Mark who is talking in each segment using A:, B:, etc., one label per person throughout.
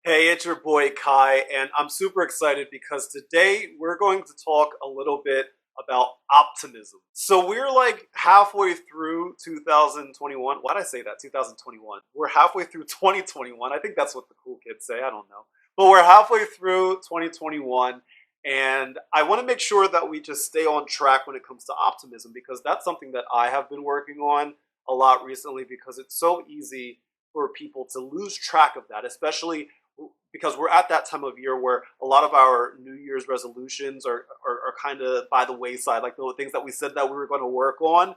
A: Hey, it's your boy Kai, and I'm super excited because today we're going to talk a little bit about optimism. So we're like halfway through 2021. Why did I say that? 2021. We're halfway through 2021. I think that's what the cool kids say. I don't know. But we're halfway through 2021, and I want to make sure that we just stay on track when it comes to optimism because that's something that I have been working on a lot recently because it's so easy for people to lose track of that, especially because we're at that time of year where a lot of our New Year's resolutions are kind of by the wayside. Like the things that we said that we were going to work on,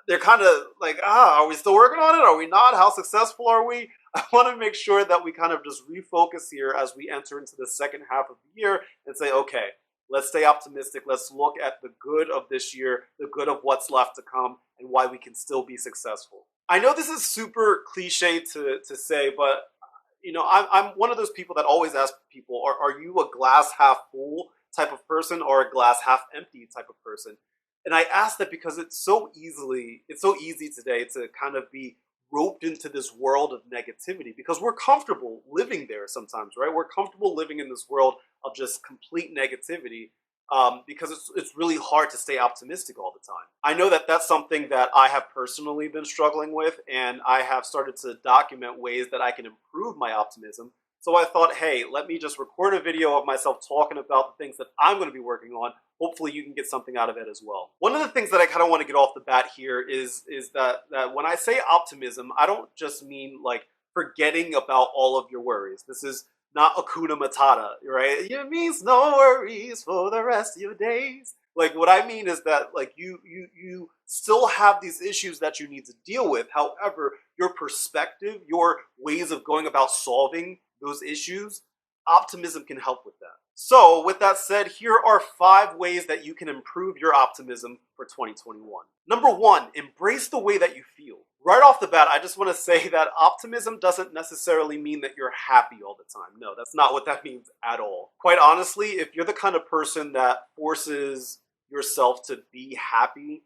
A: they're kind of like, are we still working on it? Are we not? How successful are we? I want to make sure that we kind of just refocus here as we enter into the second half of the year and say, okay, let's stay optimistic. Let's look at the good of this year, the good of what's left to come, and why we can still be successful. I know this is super cliche to say, but I'm one of those people that always ask people, are you a glass half full type of person or a glass half empty type of person? And I ask that because it's so easy today to kind of be roped into this world of negativity because we're comfortable living there sometimes, right? We're comfortable living in this world of just complete negativity because it's really hard to stay optimistic all the time. I know that that's something that I have personally been struggling with, and I have started to document ways that I can improve my optimism. So I thought, hey, let me just record a video of myself talking about the things that I'm going to be working on. Hopefully you can get something out of it as well. One of the things that I kind of want to get off the bat here is that when I say optimism, I don't just mean like forgetting about all of your worries. This is not Hakuna Matata, right? It means no worries for the rest of your days. Like what I mean is that like you still have these issues that you need to deal with. However, your perspective, your ways of going about solving those issues, optimism can help with that. So, with that said, here are 5 ways that you can improve your optimism for 2021. Number 1, embrace the way that you feel. Right off the bat, I just want to say that optimism doesn't necessarily mean that you're happy all the time. No, that's not what that means at all. Quite honestly, if you're the kind of person that forces yourself to be happy,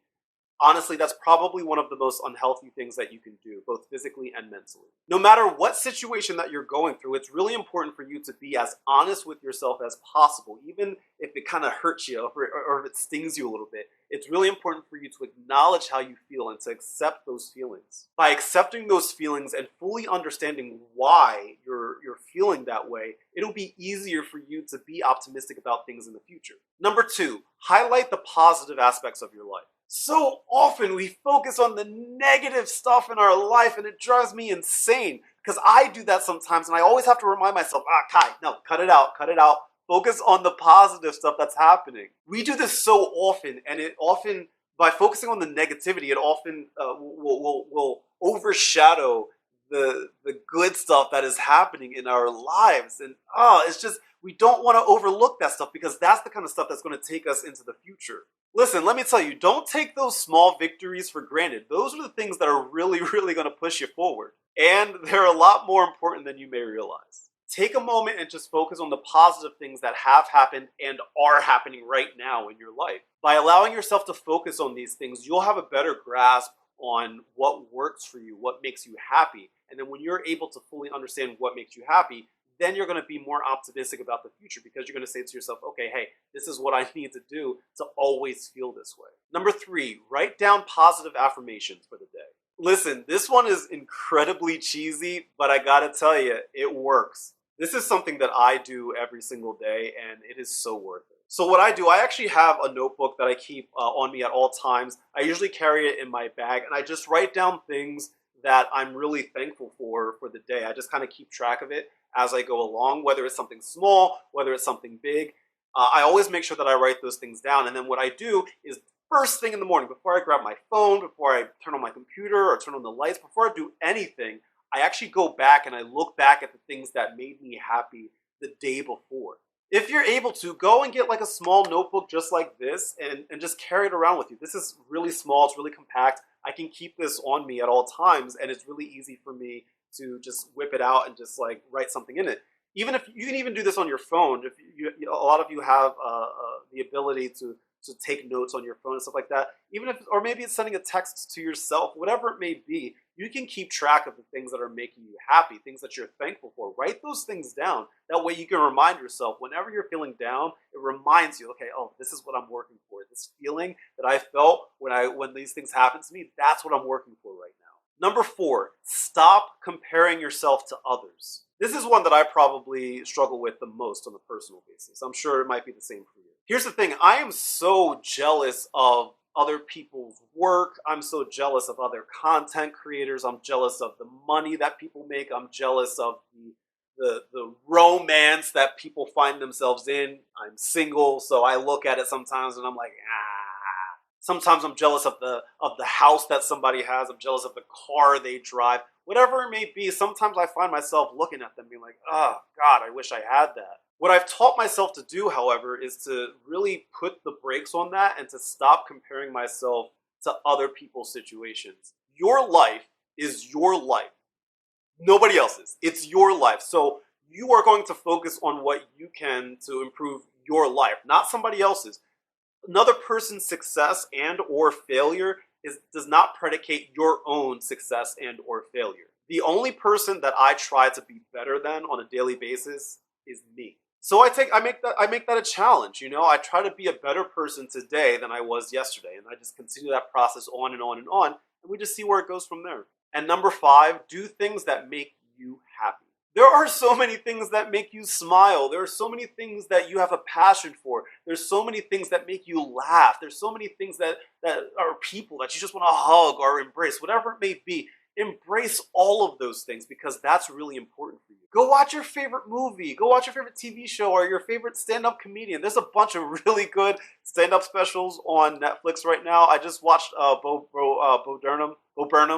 A: honestly, that's probably one of the most unhealthy things that you can do, both physically and mentally. No matter what situation that you're going through, it's really important for you to be as honest with yourself as possible, even if it kind of hurts you or if it stings you a little bit. It's really important for you to acknowledge how you feel and to accept those feelings. By accepting those feelings and fully understanding why you're feeling that way, it'll be easier for you to be optimistic about things in the future. Number 2, highlight the positive aspects of your life. So often we focus on the negative stuff in our life and it drives me insane because I do that sometimes and I always have to remind myself, Kai, no, cut it out, cut it out. Focus on the positive stuff that's happening. We do this so often, and it often, by focusing on the negativity, it often will overshadow the good stuff that is happening in our lives. And it's just, we don't want to overlook that stuff because that's the kind of stuff that's going to take us into the future. Listen, let me tell you, don't take those small victories for granted. Those are the things that are really, really going to push you forward. And they're a lot more important than you may realize. Take a moment and just focus on the positive things that have happened and are happening right now in your life. By allowing yourself to focus on these things, you'll have a better grasp on what works for you, what makes you happy. And then when you're able to fully understand what makes you happy, then you're going to be more optimistic about the future because you're going to say to yourself, okay, hey, this is what I need to do to always feel this way. Number 3, write down positive affirmations for the day. Listen, this one is incredibly cheesy, but I gotta tell you, it works. This is something that I do every single day, and it is so worth it. So what I do, I actually have a notebook that I keep on me at all times. I usually carry it in my bag, and I just write down things that I'm really thankful for the day. I just kind of keep track of it as I go along, whether it's something small, whether it's something big. I always make sure that I write those things down, and then what I do is first thing in the morning, before I grab my phone, before I turn on my computer or turn on the lights, before I do anything, I actually go back and I look back at the things that made me happy the day before. If you're able to, go and get like a small notebook just like this and just carry it around with you. This is really small, it's really compact. I can keep this on me at all times, and it's really easy for me to just whip it out and just like write something in it. Even if you can even do this on your phone, if a lot of you have the ability to take notes on your phone and stuff like that. Even if, or maybe it's sending a text to yourself, whatever it may be, you can keep track of the things that are making you happy, things that you're thankful for. Write those things down. That way you can remind yourself whenever you're feeling down, it reminds you, okay, oh, this is what I'm working for. This feeling that I felt when these things happen to me, that's what I'm working for right now. Number 4, stop comparing yourself to others. This is one that I probably struggle with the most on a personal basis. I'm sure it might be the same for you. Here's the thing, I am so jealous of other people's work. I'm so jealous of other content creators. I'm jealous of the money that people make. I'm jealous of the romance that people find themselves in. I'm single, so I look at it sometimes and I'm like, ah. Sometimes I'm jealous of the house that somebody has. I'm jealous of the car they drive. Whatever it may be, sometimes I find myself looking at them being like, oh God, I wish I had that. What I've taught myself to do, however, is to really put the brakes on that and to stop comparing myself to other people's situations. Your life is your life. Nobody else's. It's your life. So you are going to focus on what you can to improve your life, not somebody else's. Another person's success and or failure does not predicate your own success and or failure. The only person that I try to be better than on a daily basis is me. So I make that a challenge, you know. I try to be a better person today than I was yesterday, and I just continue that process on and on and on, and we just see where it goes from there. And number 5, do things that make you happy. There are so many things that make you smile. There are so many things that you have a passion for. There's so many things that make you laugh. There's so many things that are people that you just want to hug or embrace, whatever it may be. Embrace all of those things because that's really important for you. Go watch your favorite movie. Go watch your favorite TV show or your favorite stand-up comedian. There's a bunch of really good stand-up specials on Netflix right now. I just watched Bo Burnham.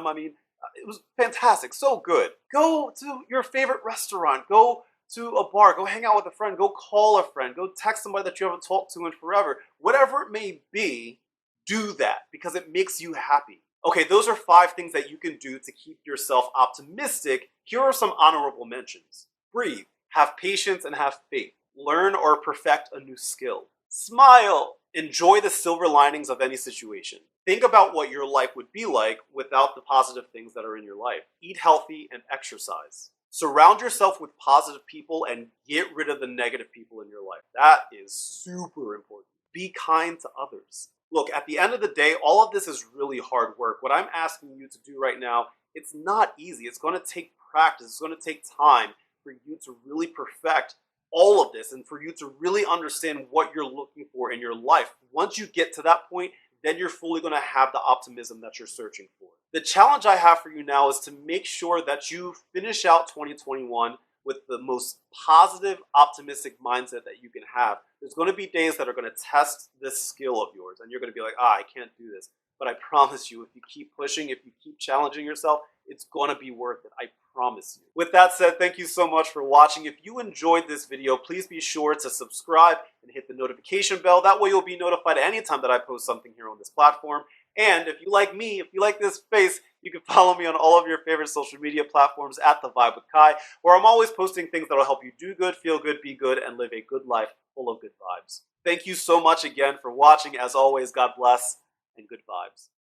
A: I mean, it was fantastic, so good. Go to your favorite restaurant. Go to a bar. Go hang out with a friend. Go call a friend. Go text somebody that you haven't talked to in forever. Whatever it may be, do that because it makes you happy. Okay, those are 5 things that you can do to keep yourself optimistic. Here are some honorable mentions. Breathe. Have patience and have faith. Learn or perfect a new skill. Smile. Enjoy the silver linings of any situation. Think about what your life would be like without the positive things that are in your life. Eat healthy and exercise. Surround yourself with positive people and get rid of the negative people in your life. That is super important. Be kind to others. Look, at the end of the day, all of this is really hard work. What I'm asking you to do right now, it's not easy. It's going to take practice. It's going to take time for you to really perfect all of this and for you to really understand what you're looking for in your life. Once you get to that point, then you're fully going to have the optimism that you're searching for. The challenge I have for you now is to make sure that you finish out 2021 with the most positive, optimistic mindset that you can have. There's going to be days that are going to test this skill of yours, and you're going to be like, I can't do this. But I promise you, if you keep pushing, if you keep challenging yourself, it's going to be worth it. I promise you. With that said, thank you so much for watching. If you enjoyed this video, please be sure to subscribe and hit the notification bell. That way you'll be notified anytime that I post something here on this platform. And if you like me, if you like this face, you can follow me on all of your favorite social media platforms at The Vibe with Kai, where I'm always posting things that will help you do good, feel good, be good, and live a good life full of good vibes. Thank you so much again for watching. As always, God bless and good vibes.